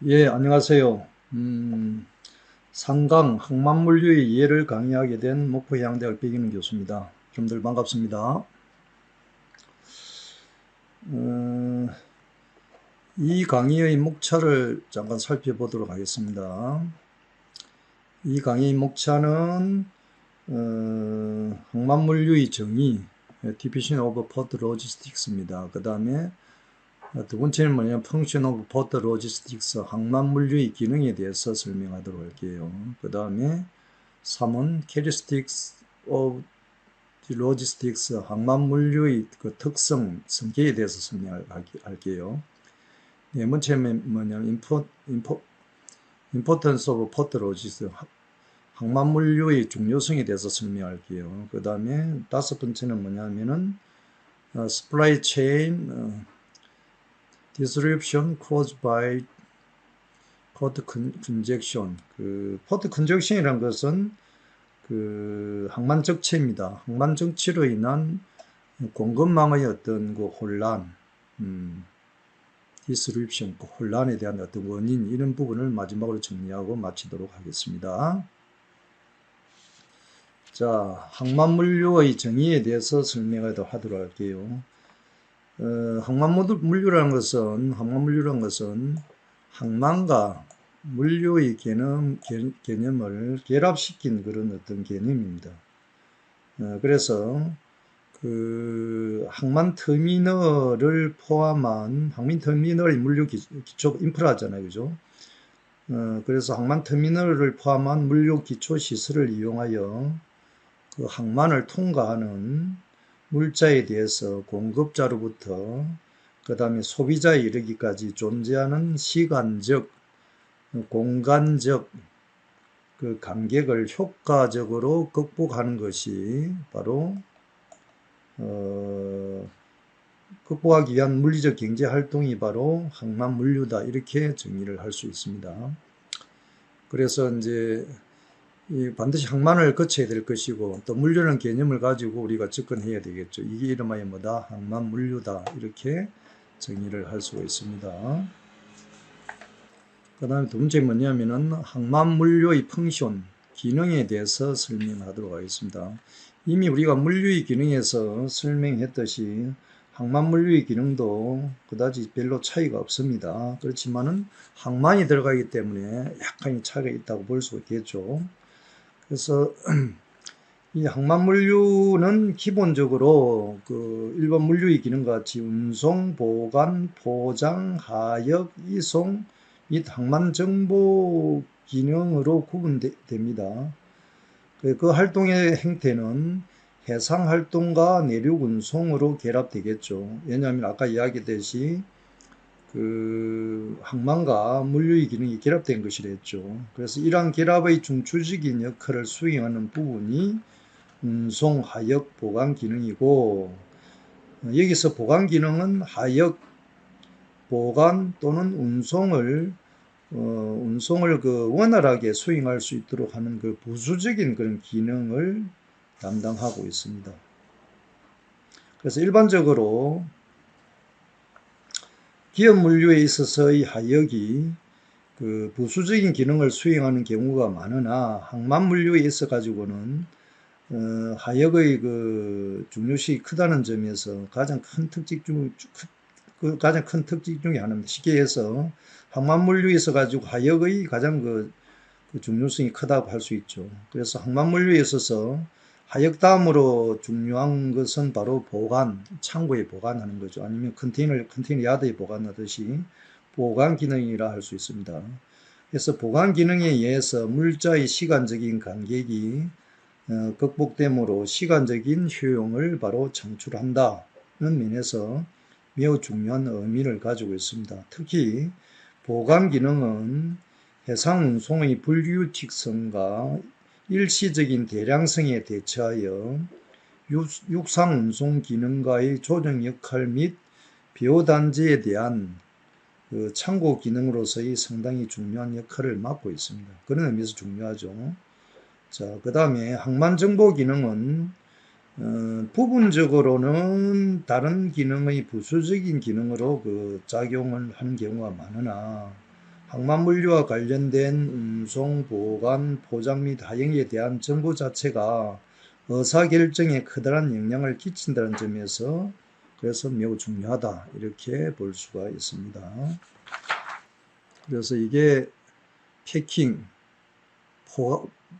예, 안녕하세요. 상강 항만물류의 이해를 강의하게 된 목포해양대학 백인훈 교수입니다. 여러분들 반갑습니다. 어, 이 강의의 목차를 잠깐 살펴보도록 하겠습니다. 이 강의의 목차는 항만물류의 정의, Definition of Port Logistics입니다. 그 다음에 두 번째는 뭐냐면 Function of Port Logistics, 항만물류의 기능에 대해서 설명하도록 할게요. 그 다음에 3은 Characteristics of Logistics, 항만물류의 그 특성, 성격에 대해서 설명할게요. 네 번째는 뭐냐면 Importance of Port Logistics, 항만물류의 중요성에 대해서 설명할게요. 그 다음에 다섯 번째는 뭐냐면은 Supply Chain Disruption caused by Port Congestion. Port Congestion이라는 것은 항만 적체입니다. 항만 적체로 인한 공급망의 어떤 혼란, disruption, 혼란에 대한 어떤 원인, 이런 부분을 마지막으로 정리하고 마치도록 하겠습니다. 자, 항만물류의 정의에 대해서 설명하도록 할게요. 항만물류라는 것은 항만과 물류의 개념을 결합시킨 그런 어떤 개념입니다. 그래서 항만터미널을 포함한 항만터미널의 물류 기초 인프라잖아요, 그죠? 그래서 항만터미널을 포함한 물류 기초 시설을 이용하여 그 항만을 통과하는 물자에 대해서 공급자로부터 그 다음에 소비자에 이르기까지 존재하는 시간적, 공간적 그 간격을 효과적으로 극복하는 것이 바로 극복하기 위한 물리적 경제 활동이 바로 항만물류다, 이렇게 정의를 할 수 있습니다. 그래서 이제 반드시 항만을 거쳐야 될 것이고, 또 물류라는 개념을 가지고 우리가 접근해야 되겠죠. 이게 이름하여 뭐다? 항만물류다, 이렇게 정의를 할 수가 있습니다. 그 다음에 두 번째 뭐냐면은 항만물류의 펑션, 기능에 대해서 설명하도록 하겠습니다. 이미 우리가 물류의 기능에서 설명했듯이 항만물류의 기능도 그다지 별로 차이가 없습니다. 그렇지만은 항만이 들어가기 때문에 약간의 차이가 있다고 볼 수 있겠죠. 그래서 이 항만물류는 기본적으로 그 일반 물류의 기능과 같이 운송, 보관, 포장, 하역, 이송 및 항만 정보 기능으로 구분됩니다. 그 활동의 행태는 해상 활동과 내륙 운송으로 결합되겠죠. 왜냐하면 아까 이야기했듯이 항만과 물류의 기능이 결합된 것이라 했죠. 그래서 이러한 결합의 중추적인 역할을 수행하는 부분이 운송, 하역, 보관 기능이고, 여기서 보관 기능은 하역, 보관 또는 운송을 원활하게 수행할 수 있도록 하는 그 부수적인 그런 기능을 담당하고 있습니다. 그래서 일반적으로 기업 물류에 있어서의 하역이 그 부수적인 기능을 수행하는 경우가 많으나, 항만 물류에 있어 가지고는 하역의 그 중요시 크다는 점에서 가장 큰 특징 중에 하나입니다. 쉽게 해서 항만 물류에 있어 가지고 하역의 가장 그 중요성이 크다고 할 수 있죠. 그래서 항만 물류에 있어서 하역 다음으로 중요한 것은 바로 보관, 창고에 보관하는 거죠. 아니면 컨테이너 야드에 보관하듯이 보관 기능이라 할 수 있습니다. 그래서 보관 기능에 의해서 물자의 시간적인 간격이 극복됨으로 시간적인 효용을 바로 창출한다는 면에서 매우 중요한 의미를 가지고 있습니다. 특히 보관 기능은 해상 운송의 불규칙성과 일시적인 대량성에 대처하여 육상 운송 기능과의 조정 역할 및 비호단지에 대한 그 창고 기능으로서의 상당히 중요한 역할을 맡고 있습니다. 그런 의미에서 중요하죠. 자, 그 다음에 항만 정보 기능은 부분적으로는 다른 기능의 부수적인 기능으로 그 작용을 하는 경우가 많으나, 항만 물류와 관련된 운송, 보관, 포장 및 하행에 대한 정보 자체가 의사결정에 커다란 영향을 끼친다는 점에서 그래서 매우 중요하다 이렇게 볼 수가 있습니다. 그래서 이게 패킹,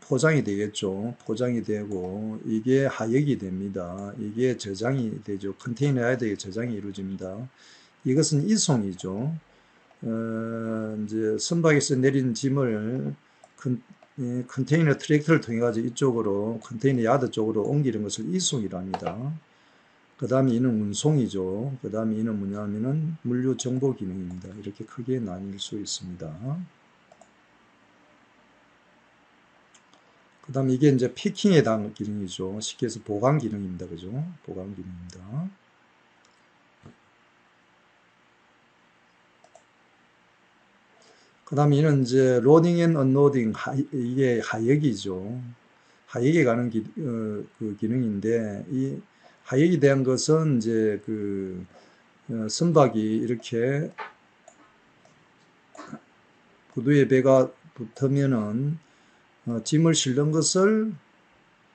포장이 되겠죠. 포장이 되고 이게 하역이 됩니다. 이게 저장이 되죠. 컨테이너 야드에 저장이 이루어집니다. 이것은 이송이죠. 이제 선박에서 내린 짐을 컨테이너 트랙터를 통해 가지고 이쪽으로 컨테이너 야드 쪽으로 옮기는 것을 이송이라 합니다. 그 다음에 이는 운송이죠. 그 다음에 이는 뭐냐면은 물류 정보 기능입니다. 이렇게 크게 나뉠 수 있습니다. 그 다음에 이게 이제 패킹에 해당 기능이죠. 쉽게 해서 보관 기능입니다. 그죠? 보관 기능입니다. 그 다음에 이는 이제 로딩 앤 언로딩, 이게 하역이죠. 하역에 가는 그 기능인데, 이 하역에 대한 것은 이제 선박이 이렇게 부두에 배가 붙으면은, 짐을 실는 것을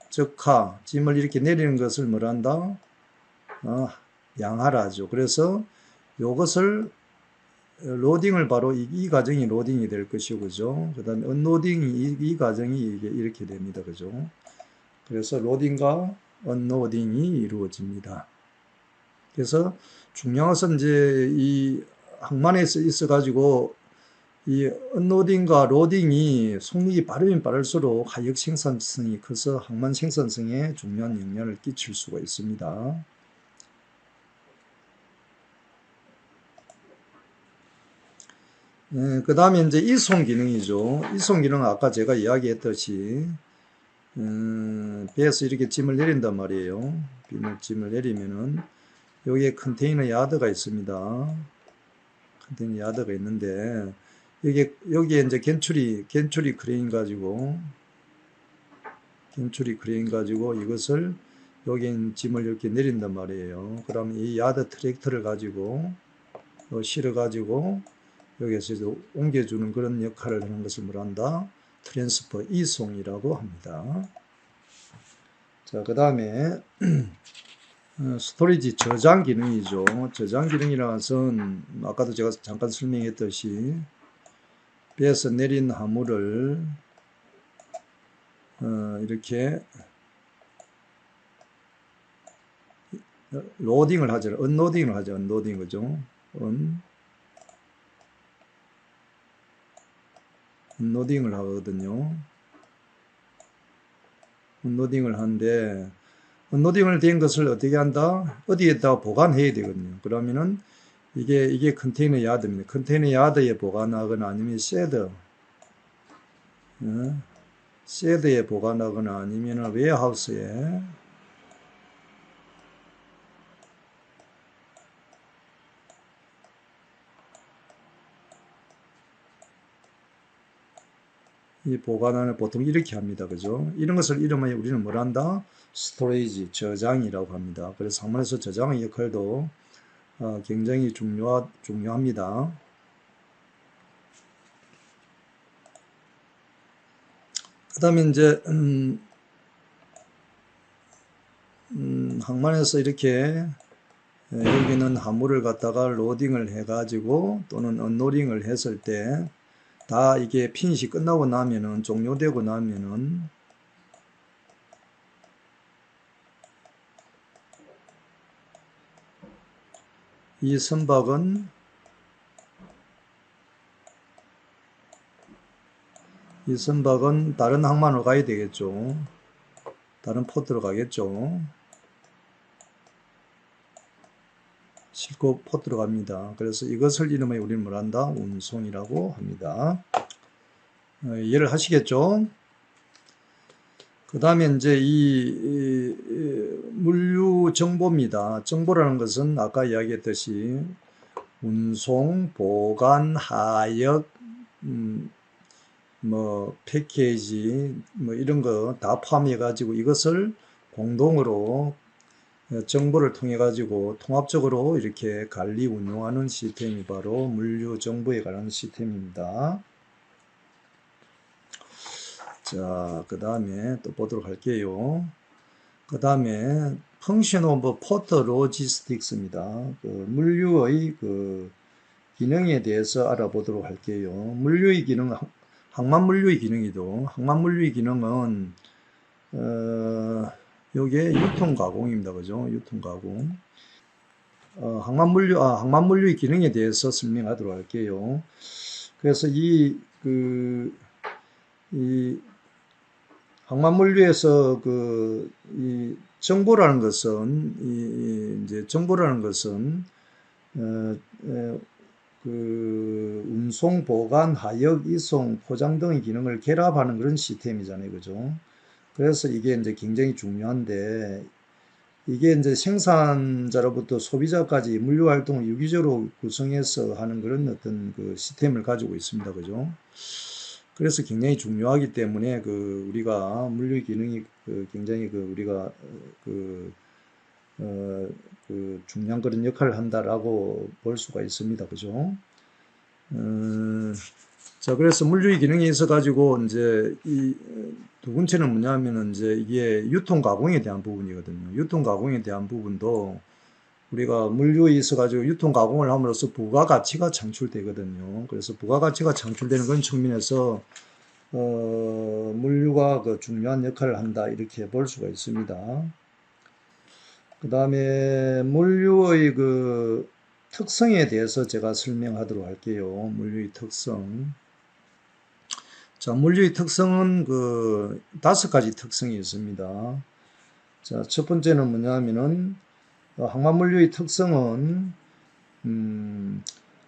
적하, 짐을 이렇게 내리는 것을 뭐란다? 양하라죠. 그래서 이것을 로딩을 바로 이 과정이 로딩이 될 것이고, 그죠? 그 다음에 언로딩이 이 과정이 이렇게 됩니다. 그죠? 그래서 로딩과 언로딩이 이루어집니다. 그래서 중요한 것은 이제 이 항만에 있어가지고 이 언로딩과 로딩이 속력이 빠르면 빠를수록 하역 생산성이 커서 항만 생산성에 중요한 영향을 끼칠 수가 있습니다. 그 다음에 이제 이송 기능이죠. 이송 기능은 아까 제가 이야기했듯이 배에서 이렇게 짐을 내린단 말이에요. 짐을 내리면은 여기에 컨테이너 야드가 있습니다. 컨테이너 야드가 있는데 여기에 이제 겐츄리 크레인 가지고 이것을 여기 짐을 이렇게 내린단 말이에요. 그러면 이 야드 트랙터를 가지고 실어 가지고 여기에서 옮겨주는 그런 역할을 하는 것을 뭐란다? 트랜스퍼 이송이라고 합니다. 자, 그 다음에 스토리지 저장 기능이죠. 저장 기능이라는 것은 아까도 제가 잠깐 설명했듯이 배에서 내린 화물을 이렇게 로딩을 하죠. 언로딩을 하죠. 언로딩, 그죠? 언로딩을 하거든요. 언로딩을 하는데 언로딩을 된 것을 어떻게 한다? 어디에다 보관해야 되거든요. 그러면은 이게 컨테이너 야드입니다. 컨테이너 야드에 보관하거나 아니면 쉐드에 보관하거나 아니면 웨어하우스에 이 보관을 보통 이렇게 합니다. 그죠? 이런 것을 이름하여 우리는 뭘 한다? 스토리지, 저장이라고 합니다. 그래서 항만에서 저장의 역할도 굉장히 중요합니다. 그 다음에 이제 항만에서 이렇게 여기는 화물을 갖다가 로딩을 해가지고 또는 언로딩을 했을 때 다 이게 피니시 끝나고 나면은 종료되고 나면은 이 선박은 다른 항만으로 가야 되겠죠. 다른 포트로 가겠죠. 싣고 포트로 갑니다. 그래서 이것을 이름하여 우리는 뭐란다? 운송이라고 합니다. 이해를 하시겠죠? 그 다음에 이제 이 물류 정보입니다. 정보라는 것은 아까 이야기했듯이 운송, 보관, 하역, 뭐 패키지 뭐 이런 거 다 포함해 가지고 이것을 공동으로 정보를 통해 가지고 통합적으로 이렇게 관리 운용하는 시스템이 바로 물류 정보에 관한 시스템입니다. 자, 그 다음에 또 보도록 할게요. 그 다음에 펑션 오브 포트 로지스틱스입니다. 그 물류의 그 기능에 대해서 알아보도록 할게요. 물류의 기능, 항만 물류의 기능이도, 항만 물류의 기능은 요게 유통 가공입니다. 그죠? 유통 가공. 항만 물류의 기능에 대해서 설명하도록 할게요. 그래서 이 항만 물류에서 이 정보라는 것은, 이제 정보라는 것은, 운송, 보관, 하역, 이송, 포장 등의 기능을 결합하는 그런 시스템이잖아요. 그죠? 그래서 이게 이제 굉장히 중요한데, 이게 이제 생산자로부터 소비자까지 물류 활동을 유기적으로 구성해서 하는 그런 어떤 그 시스템을 가지고 있습니다. 그죠? 그래서 굉장히 중요하기 때문에 우리가 물류 기능이 굉장히 우리가 중요한 그런 역할을 한다라고 볼 수가 있습니다. 그죠? 자, 그래서 물류의 기능이 있어가지고, 이제, 두 번째는 뭐냐면은, 이제, 이게 유통 가공에 대한 부분이거든요. 유통 가공에 대한 부분도, 우리가 물류에 있어가지고 유통 가공을 함으로써 부가가치가 창출되거든요. 그래서 부가가치가 창출되는 그런 측면에서, 물류가 중요한 역할을 한다, 이렇게 볼 수가 있습니다. 그 다음에, 물류의 특성에 대해서 제가 설명하도록 할게요. 물류의 특성. 자, 물류의 특성은 5가지 특성이 있습니다. 자, 첫 번째는 뭐냐면은, 항만 물류의 특성은,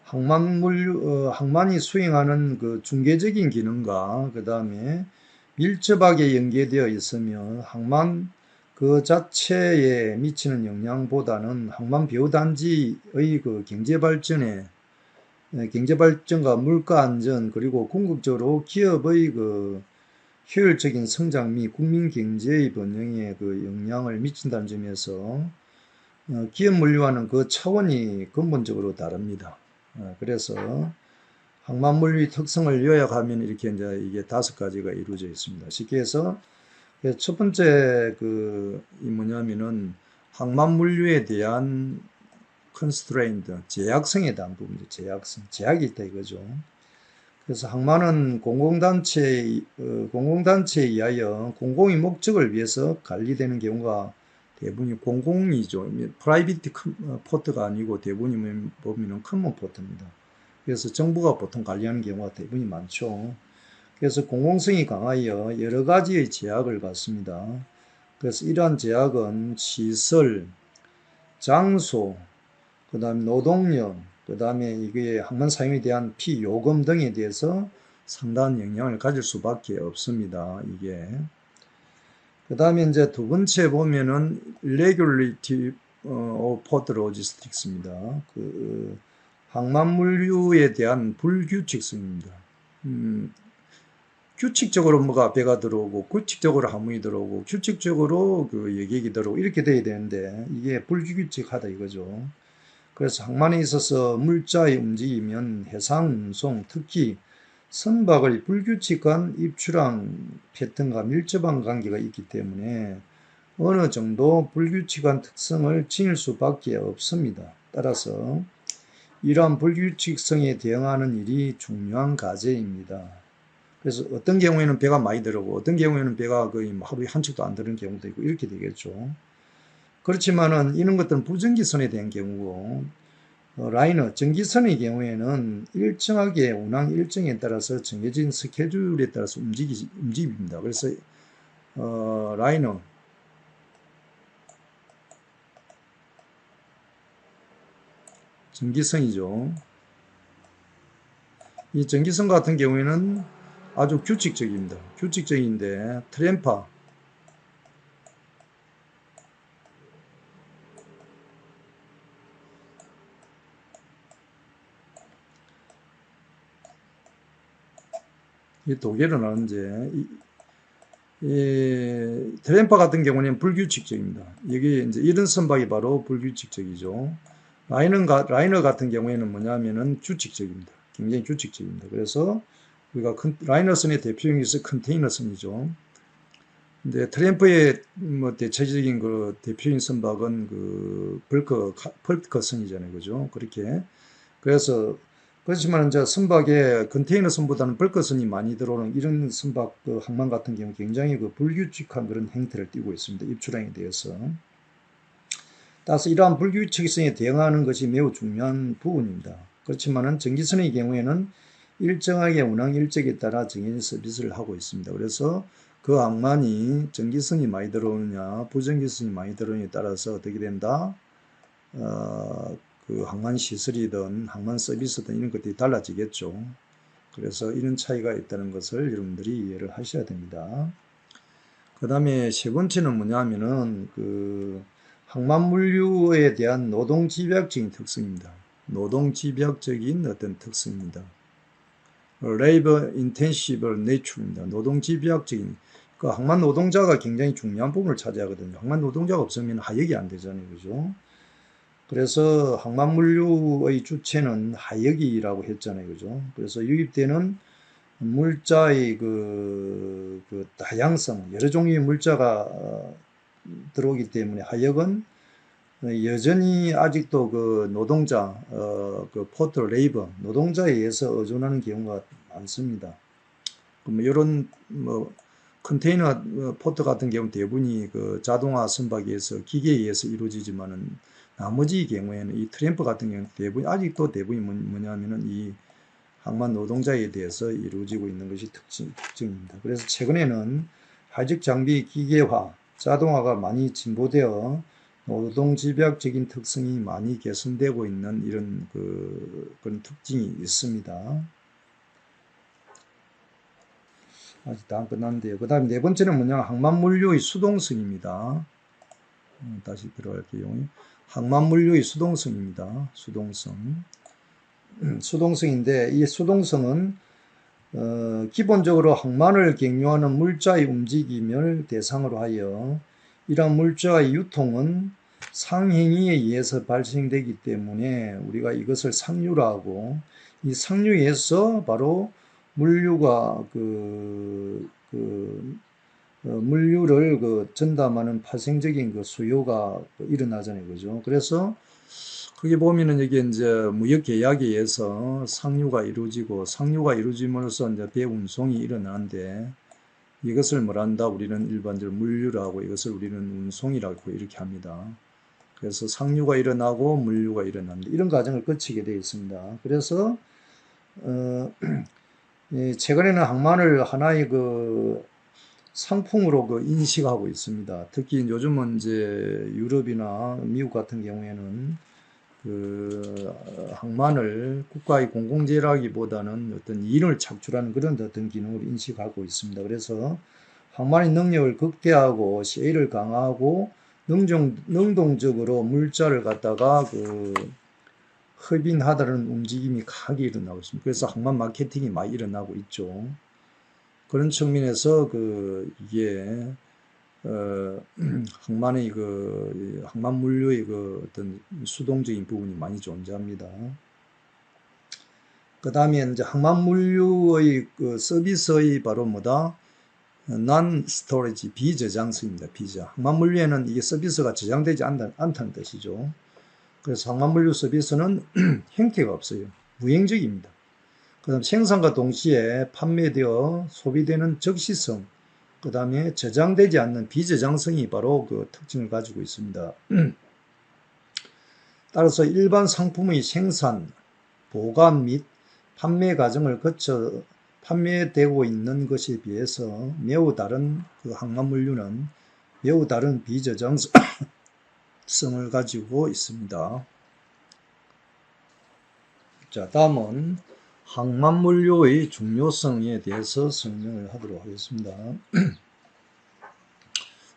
항만이 수행하는 중개적인 기능과, 그 다음에 밀접하게 연계되어 있으며, 항만 그 자체에 미치는 영향보다는 항만 배후단지의 경제발전과 물가안전, 그리고 궁극적으로 기업의 효율적인 성장 및 국민 경제의 번영에 영향을 미친다는 점에서 기업 물류와는 그 차원이 근본적으로 다릅니다. 그래서 항만 물류의 특성을 요약하면 이렇게 이제 이게 5가지가 이루어져 있습니다. 쉽게 해서 첫 번째 이 뭐냐면은 항만 물류에 대한 constraint, 제약성에 대한 부분이죠. 제약이 있다 이거죠. 그래서 항만은 공공단체에 의하여 공공의 목적을 위해서 관리되는 경우가 대부분이 공공이죠. 프라이빗 포트가 아니고 대부분이 보면은 커먼 포트입니다. 그래서 정부가 보통 관리하는 경우가 대부분이 많죠. 그래서 공공성이 강하여 여러 가지의 제약을 갖습니다. 그래서 이러한 제약은 시설, 장소, 그 다음에 노동력, 그 다음에 이게 항만 사용에 대한 피요금 등에 대해서 상당한 영향을 가질 수밖에 없습니다. 이게. 그 다음에 이제 두 번째 보면은 Regularity of Port Logistics입니다. 항만 물류에 대한 불규칙성입니다. 규칙적으로 뭐가 배가 들어오고, 규칙적으로 화물이 들어오고, 규칙적으로 여객이 들어오고, 이렇게 돼야 되는데, 이게 불규칙하다 이거죠. 그래서 항만에 있어서 물자의 움직이면 해상 운송, 특히 선박의 불규칙한 입출항 패턴과 밀접한 관계가 있기 때문에 어느 정도 불규칙한 특성을 지닐 수밖에 없습니다. 따라서 이러한 불규칙성에 대응하는 일이 중요한 과제입니다. 그래서 어떤 경우에는 배가 많이 들어오고 어떤 경우에는 배가 거의 하루에 한 척도 안 들어오는 경우도 있고 이렇게 되겠죠. 그렇지만은 이런 것들은 부정기선에 대한 경우고, 라이너, 전기선의 경우에는 일정하게 운항 일정에 따라서 정해진 스케줄에 따라서 움직입니다. 그래서 라이너, 전기선이죠. 이 전기선 같은 경우에는 아주 규칙적입니다. 규칙적인데 트램파, 이 독일은 이제 트램파 같은 경우는 불규칙적입니다. 여기 이제 이런 선박이 바로 불규칙적이죠. 라이너 같은 경우에는 뭐냐면은 규칙적입니다. 굉장히 규칙적입니다. 그래서 우리가 라이너선의 대표형이 컨테이너선이죠. 근데 트램프의 뭐 대체적인 그 대표인 선박은 그 벌커선이잖아요. 그죠? 그렇게. 그래서, 그렇지만 이제 선박에 컨테이너선보다는 벌커선이 많이 들어오는 이런 선박 그 항만 같은 경우 굉장히 그 불규칙한 그런 행태를 띠고 있습니다. 입출항에 대해서. 따라서 이러한 불규칙성에 대응하는 것이 매우 중요한 부분입니다. 그렇지만은 전기선의 경우에는 일정하게 운항 일정에 따라 정해진 서비스를 하고 있습니다. 그래서 그 항만이 전기선이 많이 들어오느냐 부전기선이 많이 들어오느냐에 따라서 어떻게 된다? 그 항만 시설이든 항만 서비스든 이런 것들이 달라지겠죠. 그래서 이런 차이가 있다는 것을 여러분들이 이해를 하셔야 됩니다. 그 다음에 세 번째는 뭐냐면은 그 항만 물류에 대한 노동 집약적인 특성입니다. 노동 집약적인 어떤 특성입니다. Labor Intensive Nature입니다. 노동 집약적인. 그 항만 노동자가 굉장히 중요한 부분을 차지하거든요. 항만 노동자가 없으면 하역이 안 되잖아요. 그죠? 그래서 항만 물류의 주체는 하역이라고 했잖아요. 그죠? 그래서 유입되는 물자의 그 다양성, 여러 종류의 물자가 들어오기 때문에 하역은 여전히 아직도 그 노동자, 그 포트 레이버, 노동자에 의해서 의존하는 경우가 많습니다. 이런 뭐 컨테이너 포트 같은 경우 대부분이 그 자동화 선박에 의해서 기계에 의해서 이루어지지만은 나머지 경우에는 이 트램프 같은 경우 대부분 아직도 대부분이 뭐냐면은 이 항만 노동자에 대해서 이루어지고 있는 것이 특징입니다. 그래서 최근에는 하직 장비 기계화, 자동화가 많이 진보되어 노동 집약적인 특성이 많이 개선되고 있는 이런 그런 특징이 있습니다. 아직 다 안 끝났는데요. 그 다음에 네 번째는 뭐냐, 항만 물류의 수동성입니다. 다시 들어갈게요. 항만 물류의 수동성입니다. 수동성인데 이 수동성은 기본적으로 항만을 경유하는 물자의 움직임을 대상으로 하여 이러한 물자의 유통은 상행위에 의해서 발생되기 때문에 우리가 이것을 상류라 하고, 이 상류에서 바로 물류가 물류를 전담하는 파생적인 그 수요가 일어나잖아요. 그죠? 그래서 거기 보면은 여기 이제 무역 계약에 의해서 상류가 이루어지고, 상류가 이루어짐으로써 이제 배운송이 일어나는데, 이것을 뭐란다? 우리는 일반적으로 물류라고, 이것을 우리는 운송이라고 이렇게 합니다. 그래서 상류가 일어나고 물류가 일어납니다. 이런 과정을 거치게 되어 있습니다. 그래서 최근에는 항만을 하나의 그 상품으로 인식하고 있습니다. 특히 요즘은 이제 유럽이나 미국 같은 경우에는 항만을 국가의 공공재라기보다는 어떤 이윤을 창출하는 그런 어떤 기능을 인식하고 있습니다. 그래서 항만의 능력을 극대화하고 세일을 강화하고 능동적으로 물자를 갖다가 흡인하다는 움직임이 강하게 일어나고 있습니다. 그래서 항만 마케팅이 많이 일어나고 있죠. 그런 측면에서 이게 항만의 항만 물류의 어떤 수동적인 부분이 많이 존재합니다. 그 다음에 이제 항만 물류의 서비스의 바로 뭐다? non-storage, 비저장성입니다. 항만 물류에는 이게 서비스가 저장되지 않다는 뜻이죠. 그래서 항만 물류 서비스는 형태가 없어요. 무행적입니다. 그 다음 생산과 동시에 판매되어 소비되는 적시성, 그 다음에 저장되지 않는 비저장성이 바로 그 특징을 가지고 있습니다. 따라서 일반 상품의 생산, 보관 및 판매 과정을 거쳐 판매되고 있는 것에 비해서 매우 다른 항만 물류는 매우 다른 비저장성을 가지고 있습니다. 자, 다음은 항만 물류의 중요성에 대해서 설명을 하도록 하겠습니다.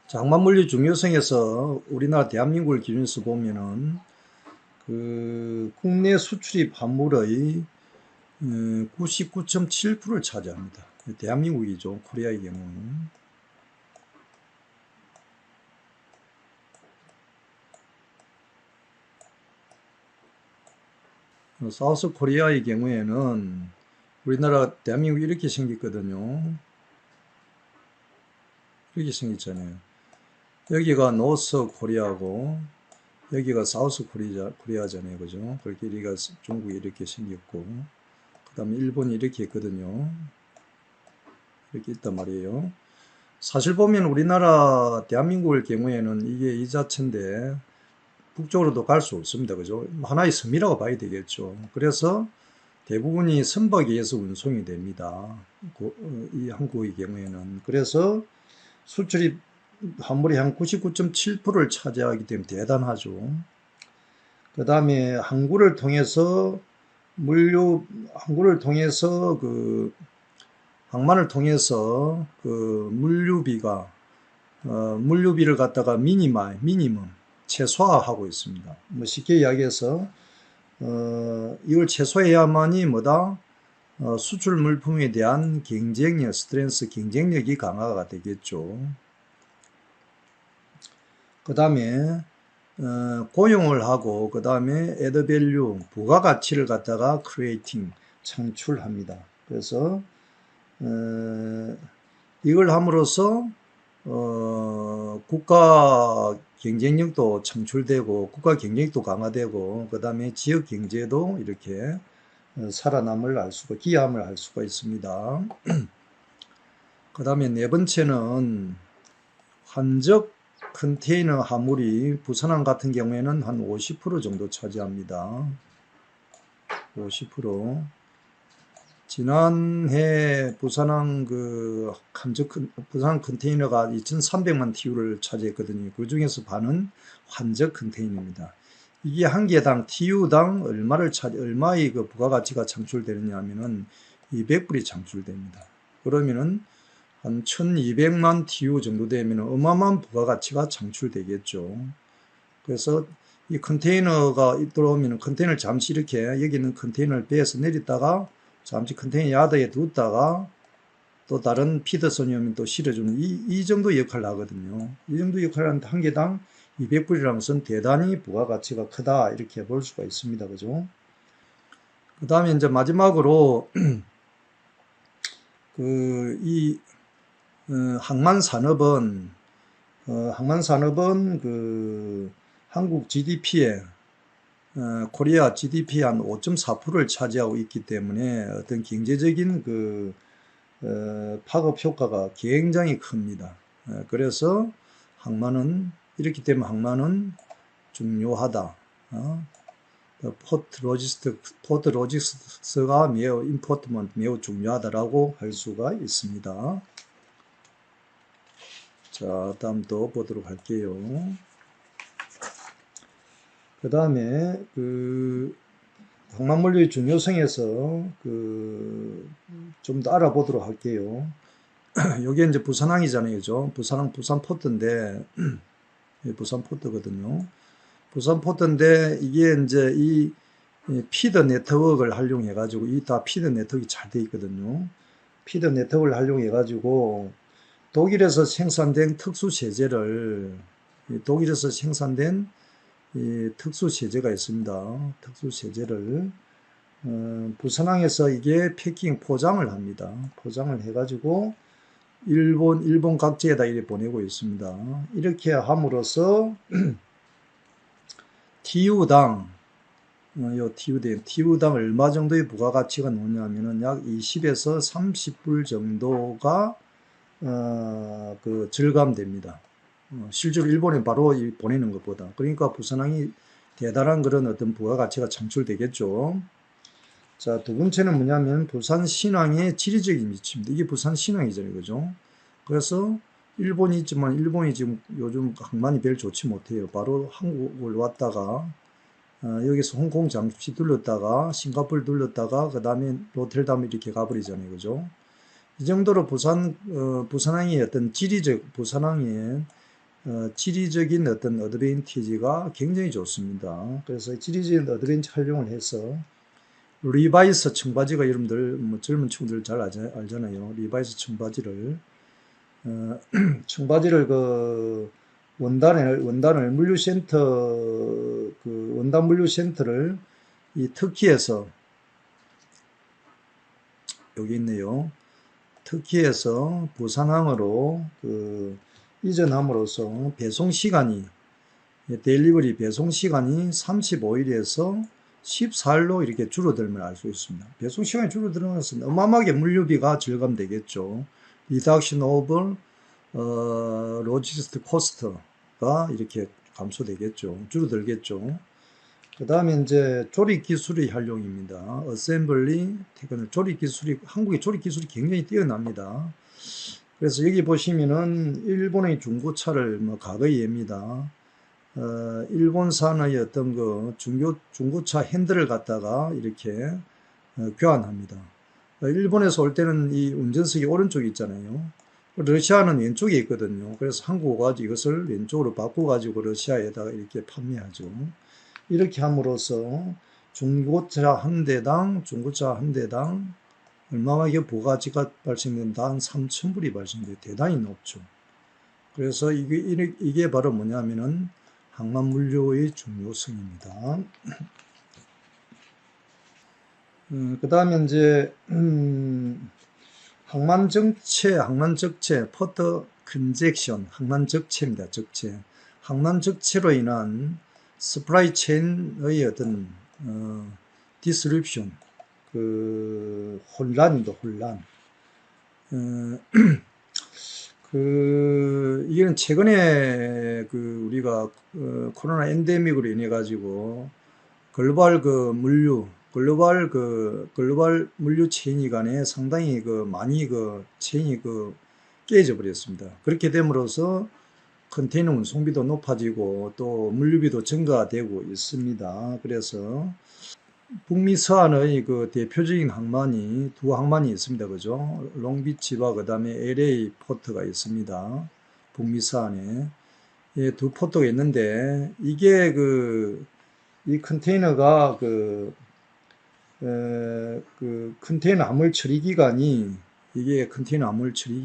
자, 항만 물류 중요성에서 우리나라 대한민국을 기준해서 보면은 국내 수출입 화물의 99.7%를 차지합니다. 대한민국이죠. 코리아의 경우는. 사우스 코리아의 경우에는 우리나라 대한민국이 이렇게 생겼거든요. 이렇게 생겼잖아요. 여기가 노스 코리아고 여기가 사우스 코리아잖아요. 그죠? 그렇게 우리가 중국이 이렇게 생겼고 그 다음에 일본이 이렇게 있거든요. 이렇게 있단 말이에요. 사실 보면 우리나라 대한민국의 경우에는 이게 이 자체인데 북쪽으로도 갈 수 없습니다. 그죠? 하나의 섬이라고 봐야 되겠죠. 그래서 대부분이 선박에 의해서 운송이 됩니다. 이 한국의 경우에는. 그래서 수출입 환물이 한 99.7%를 차지하기 때문에 대단하죠. 그 다음에 항구를 통해서 항만을 통해서 그 물류비를 갖다가 미니멈 최소화하고 있습니다. 뭐 쉽게 이야기해서 이걸 최소화해야만이 수출 물품에 대한 경쟁력이 강화가 되겠죠. 그 다음에 고용을 하고 그 다음에 애드밸류 부가가치를 갖다가 창출합니다. 그래서 이걸 함으로써 국가 경쟁력도 창출되고 국가 경쟁력도 강화되고 그 다음에 지역 경제도 이렇게 기여함을 할 수가 있습니다. 그 다음에 네 번째는 환적 컨테이너 화물이 부산항 같은 경우에는 한 50% 정도 차지합니다. 50%. 지난해 부산항 부산 컨테이너가 2,300만 TU를 차지했거든요. 그 중에서 반은 환적 컨테이너입니다. 이게 한 개당 TU당 얼마의 그 부가가치가 창출되느냐 하면은 200불이 창출됩니다. 그러면은 한 1200만 TU 정도 되면 어마어마한 부가가치가 창출되겠죠. 그래서 이 컨테이너가 들어오면 컨테이너를 잠시 이렇게 여기 있는 컨테이너를 배에서 내렸다가 잠시 컨테이너 야드에 뒀다가 또 다른 피더선이 오면 또 실어주는 이 정도 역할을 하거든요. 이 정도 역할을 하는데 한 개당 200불이라는 것은 대단히 부가가치가 크다 이렇게 볼 수가 있습니다. 그죠? 그 다음에 이제 마지막으로 항만산업은 한국 GDP에 코리아 GDP의 한 5.4%를 차지하고 있기 때문에 어떤 경제적인 파급 효과가 굉장히 큽니다. 그래서 이렇기 때문에 항만은 중요하다. 포트 로지스트가 매우 중요하다라고 할 수가 있습니다. 자, 다음 또 보도록 할게요. 그 다음에 항만물류의 중요성에서 좀 더 알아보도록 할게요. 요게 이제 부산항이잖아요. 그죠? 부산 포트인데, 부산 포트거든요. 부산 포트인데, 이게 이제 이 피더 네트워크를 활용해가지고, 다 피더 네트워크가 잘 돼 있거든요. 피더 네트워크를 활용해가지고, 독일에서 생산된 특수 세제가 있습니다. 특수 세제를 부산항에서 이게 포장을 합니다. 포장을 해가지고 일본 각지에다 이렇게 보내고 있습니다. 이렇게 함으로써 TU당 얼마 정도의 부가가치가 나오냐면은 약 20에서 30불 정도가 절감됩니다. 실제로 일본에 바로 보내는 것보다. 그러니까 부산항이 대단한 그런 어떤 부가가치가 창출되겠죠. 자, 두 번째는 뭐냐면 부산 신항의 지리적인 위치입니다. 이게 부산 신항이잖아요. 그죠? 그래서 일본이 있지만 일본이 지금 요즘 항만이 별 좋지 못해요. 바로 한국을 왔다가 여기서 홍콩 잠시 들렀다가 싱가포르 들렀다가 그 다음에 로테르담 이렇게 가버리잖아요. 그죠? 이 정도로 부산항의 어떤 지리적인 어떤 어드밴티지가 굉장히 좋습니다. 그래서 지리적인 어드밴티지 활용을 해서 리바이스 청바지가 여러분들 젊은 친구들 잘 알잖아요. 리바이스 청바지를 원단을 원단 물류센터를 이 터키에서 여기 있네요. 터키에서 부산항으로 이전함으로써 배송 시간이 델리버리 배송 시간이 35일에서 14일로 이렇게 줄어들면 알 수 있습니다. 배송 시간이 줄어들면서 어마어마하게 물류비가 절감되겠죠. Reduction of logistic cost가 이렇게 감소되겠죠. 줄어들겠죠. 그 다음에 이제 조립 기술의 활용입니다. 어셈블리, 테크놀 조립 기술이, 한국의 조립 기술이 굉장히 뛰어납니다. 그래서 여기 보시면은 일본의 중고차를 뭐 과거의 예입니다. 일본산의 어떤 중고차 핸들을 갖다가 이렇게 교환합니다. 일본에서 올 때는 이 운전석이 오른쪽에 있잖아요. 러시아는 왼쪽에 있거든요. 그래서 한국 와가지고 이것을 왼쪽으로 바꿔가지고 러시아에다가 이렇게 판매하죠. 이렇게 함으로써 중고차 한 대당 얼마만큼 부가가치가 발생된다? 한 3,000불이 발생돼요. 대단히 높죠. 그래서 이게 바로 뭐냐면은 항만물류의 중요성입니다. 그 다음에 이제 항만적체, 포터 컨젝션, 항만적체입니다. 적체. 항만적체로 인한 서플라이 체인의 어떤 디스럽션, 혼란입니다. 혼란. 이거는 최근에 우리가 코로나 엔데믹으로 인해 가지고 글로벌 물류 체인이 간에 상당히 많이 체인이 깨져 버렸습니다. 그렇게 됨으로써 컨테이너 운송비도 높아지고 또 물류비도 증가되고 있습니다. 그래서 북미 서안의 대표적인 항만이 두 항만이 있습니다. 그죠? 롱비치와 그 다음에 LA 포트가 있습니다. 북미 서안에. 예, 두 포트가 있는데, 이게 이 컨테이너가 컨테이너 화물 처리 기간이, 여기에 컨테이너 화물 처리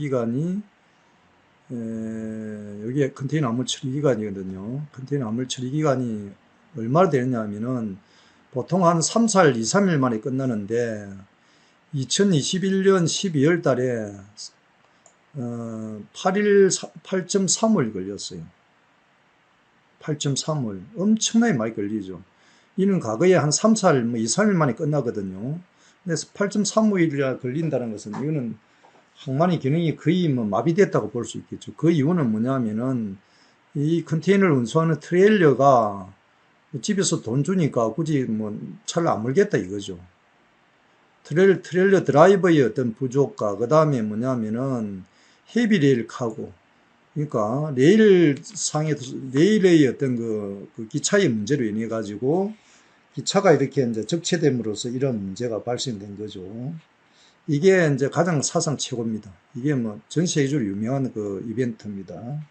기간이거든요. 컨테이너 화물 처리 기간이 얼마나 되느냐 하면은, 보통 한 3, 4일, 2, 3일 만에 끝나는데 2021년 12월 달에 8.3일 걸렸어요. 8.3일. 엄청나게 많이 걸리죠. 이는 과거에 한 3, 4일, 2, 3일 만에 끝나거든요. 그래서 8.35일이나 걸린다는 것은 이거는 항만의 기능이 거의 마비됐다고 볼 수 있겠죠. 그 이유는 뭐냐면은 이 컨테이너를 운송하는 트레일러가 집에서 돈 주니까 굳이 차를 안 몰겠다 이거죠. 트레일러 드라이버의 어떤 부족과 그 다음에 뭐냐면은 헤비 레일 카고, 그러니까 레일의 어떤 기차의 문제로 인해 가지고 기차가 이렇게 이제 적체됨으로써 이런 문제가 발생된 거죠. 이게 이제 가장 사상 최고입니다. 이게 전 세계적으로 유명한 이벤트입니다.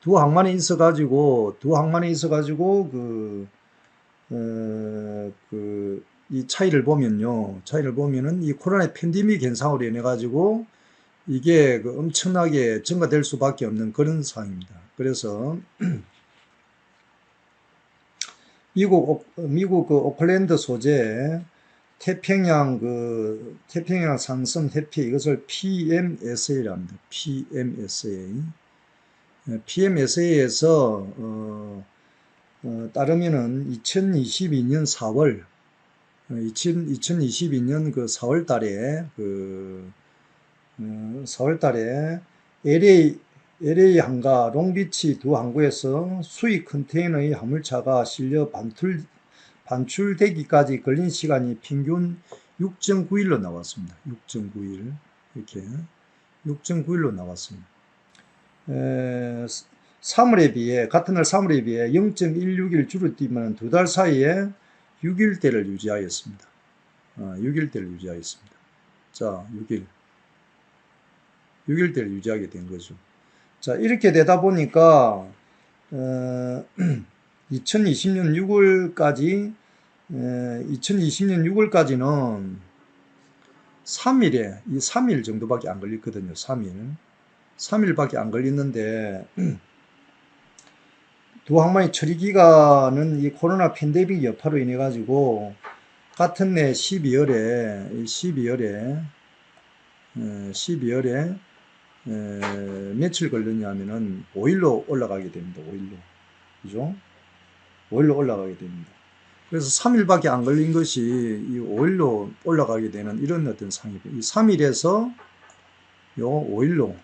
두 항만이 있어가지고 이 차이를 보면은 이 코로나 팬데믹 현상으로 인해 가지고 이게 엄청나게 증가될 수밖에 없는 그런 상황입니다. 그래서 미국 오클랜드 소재 태평양 상선 해피, 이것을 PMSA라고 합니다. PMSA에서 따르면은 2022년 4월 달에 LA 항과 롱비치 두 항구에서 수입 컨테이너의 화물차가 실려 반출되기까지 걸린 시간이 평균 6.9일로 나왔습니다. 6.9일. 이렇게 6.9일로 나왔습니다. 3월에 비해, 같은 날 3월에 비해 0.16일 줄어들면 두 달 사이에 6일대를 유지하였습니다. 6일대를 유지하였습니다. 자, 6일대를 유지하게 된 거죠. 자, 이렇게 되다 보니까 2020년 6월까지는 3일 정도밖에 안 걸렸거든요. 3일밖에 안 걸렸는데 두 항만의 처리 기간은 이 코로나 팬데믹 여파로 인해 가지고 같은 해 12월에 며칠 걸렸냐면은 5일로 올라가게 됩니다. 5일로. 그죠? 5일로 올라가게 됩니다. 그래서 3일밖에 안 걸린 것이 이 5일로 올라가게 되는 이런 어떤 상황입니다. 이 3일에서 요 5일로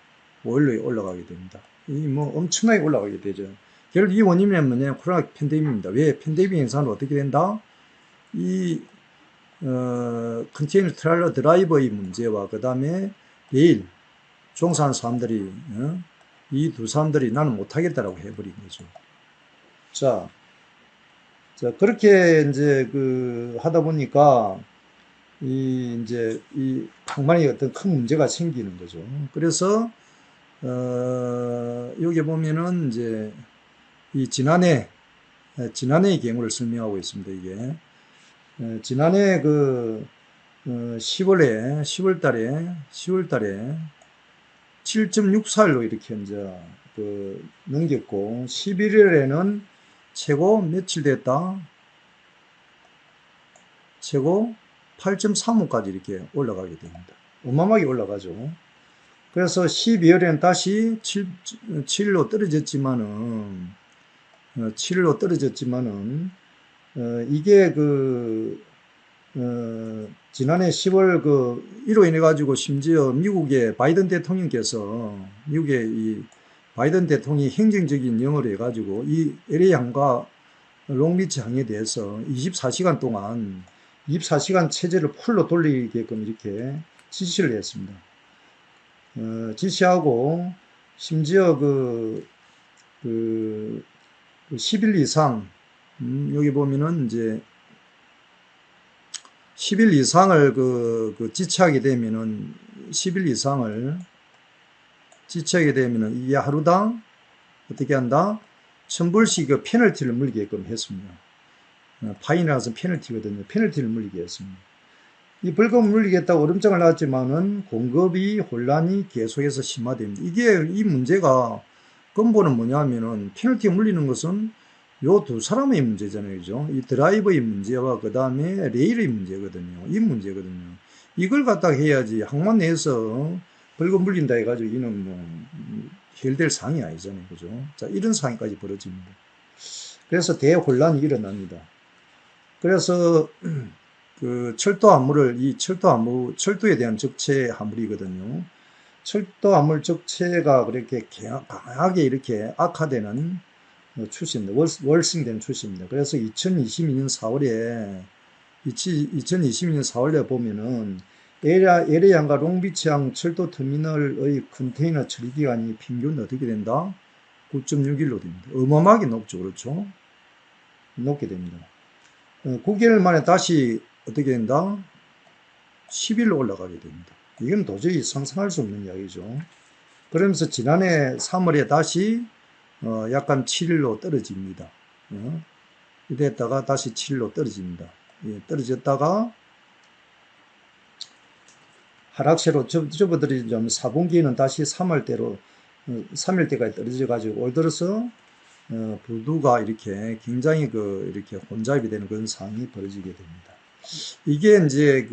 올라가게 됩니다. 이 뭐 엄청나게 올라가게 되죠. 결국 이 원인은 뭐냐? 코로나 팬데믹입니다. 왜? 팬데믹 현상은 어떻게 된다? 이 컨테이너 트레일러 드라이버의 문제와 그 다음에 레일 종사하는 사람들이 이 두 사람들이 나는 못하겠다라고 해버린 거죠. 자 그렇게 이제 하다 보니까 이제 이 항만이 어떤 큰 문제가 생기는 거죠. 그래서 여기 보면은 이제 이 지난해의 경우를 설명하고 있습니다. 이게 지난해 10월 달에 7.64일로 이렇게 이제 넘겼고 11월에는 최고 며칠 됐다? 최고 8.35까지 이렇게 올라가게 됩니다. 어마어마하게 올라가죠. 그래서 12월에는 다시 7일로 떨어졌지만은 이게 지난해 10월 이로 인해 가지고 심지어 미국의 바이든 대통령이 행정적인 영어를 해 가지고 이 LA 항과 롱비치 항에 대해서 24시간 체제를 풀로 돌리게끔 이렇게 지시를 했습니다. 지시하고 심지어 10일 이상 여기 보면은 이제 10일 이상을 지체하게 되면은 10일 이상을 지체하게 되면은 이게 하루당 어떻게 한다? 1000불씩 페널티를 물리게끔 했습니다. 파인이라서 페널티거든요. 페널티를 물리게 했습니다. 이 벌금을 물리겠다고 얼음장을 놨지만은 공급이 혼란이 계속해서 심화됩니다. 이 문제가 근본은 뭐냐면은 페널티 물리는 것은 요 두 사람의 문제잖아요. 그죠? 이 드라이버의 문제와 그 다음에 레일의 문제거든요. 이 문제거든요. 이걸 갖다가 해야지 항만 내에서 벌금 물린다 해가지고 이는 뭐 해결될 상황이 아니잖아요. 그죠? 자, 이런 상황까지 벌어집니다. 그래서 대혼란이 일어납니다. 그래서 철도 화물을 철도에 대한 적체 화물이거든요. 철도 화물 적체가 그렇게 강하게 이렇게 악화되는 추세입니다. 월승되는 추세입니다. 그래서 2022년 4월에 보면은 LA항과 롱비치항 철도 터미널의 컨테이너 처리 기간이 평균 어떻게 된다? 9.6일로 됩니다. 어마어마하게 높죠. 그렇죠? 높게 됩니다. 9개월 만에 다시 어떻게 된다? 10일로 올라가게 됩니다. 이건 도저히 상상할 수 없는 이야기죠. 그러면서 지난해 3월에 다시 약간 7일로 떨어집니다. 이랬다가 다시 7일로 떨어집니다. 떨어졌다가 하락세로 접어들이 좀 4분기에는 다시 3일대까지 떨어져가지고 올 들어서 부두가 이렇게 굉장히 이렇게 혼잡이 되는 그런 상황이 벌어지게 됩니다. 이게 이제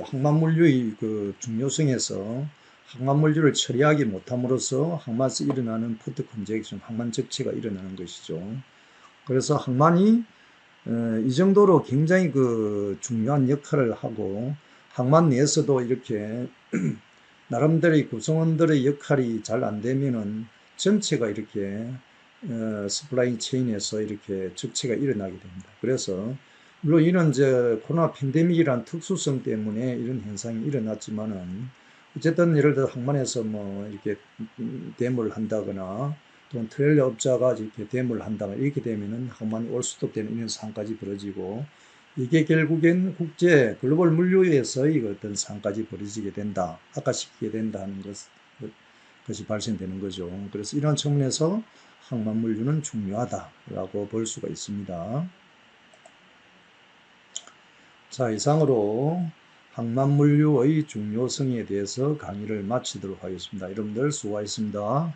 항만물류의 중요성에서 항만물류를 처리하지 못함으로써 항만에서 일어나는 포트 컨젝션, 항만 적체가 일어나는 것이죠. 그래서 항만이 이 정도로 굉장히 중요한 역할을 하고 항만 내에서도 이렇게 나름대로의 구성원들의 역할이 잘 안 되면은 전체가 이렇게 서플라이 체인에서 이렇게 적체가 일어나게 됩니다. 그래서 물론 이런 코로나 팬데믹이란 특수성 때문에 이런 현상이 일어났지만은 어쨌든 예를 들어 항만에서 뭐 이렇게 대모를 한다거나 또는 트레일러 업자가 이렇게 대모를 한다거나 이렇게 되면은 항만이 올 수도 없는 이런 상황까지 벌어지고 이게 결국엔 국제 글로벌 물류에서의 어떤 상황까지 벌어지게 된다, 악화시키게 된다는 것이 발생되는 거죠. 그래서 이런 측면에서 항만 물류는 중요하다라고 볼 수가 있습니다. 자, 이상으로 항만 물류의 중요성에 대해서 강의를 마치도록 하겠습니다. 여러분들 수고하셨습니다.